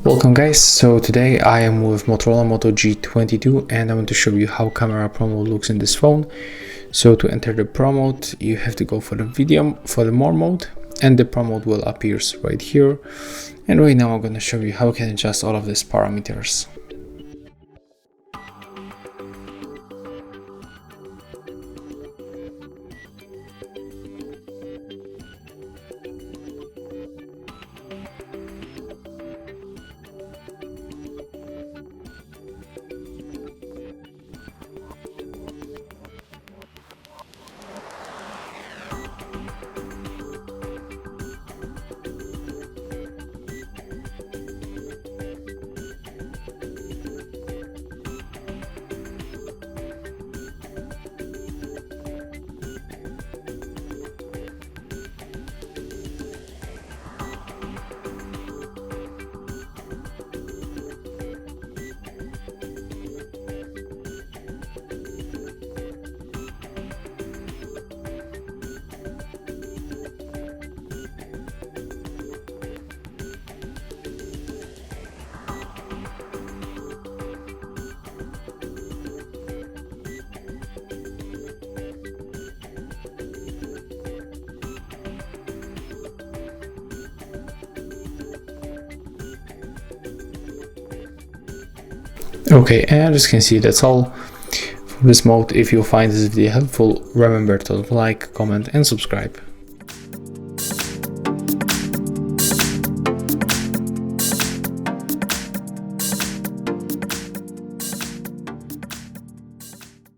Welcome guys, so today I am with Motorola Moto G22 and I want to show you how camera pro mode looks in this phone. So to enter the pro mode, you have to go for the more mode, and the pro mode will appear right here. And right now I'm going to show you how you can adjust all of these parameters. Okay, and as you can see, that's all for this mode. If you find this video helpful, remember to like, comment and subscribe.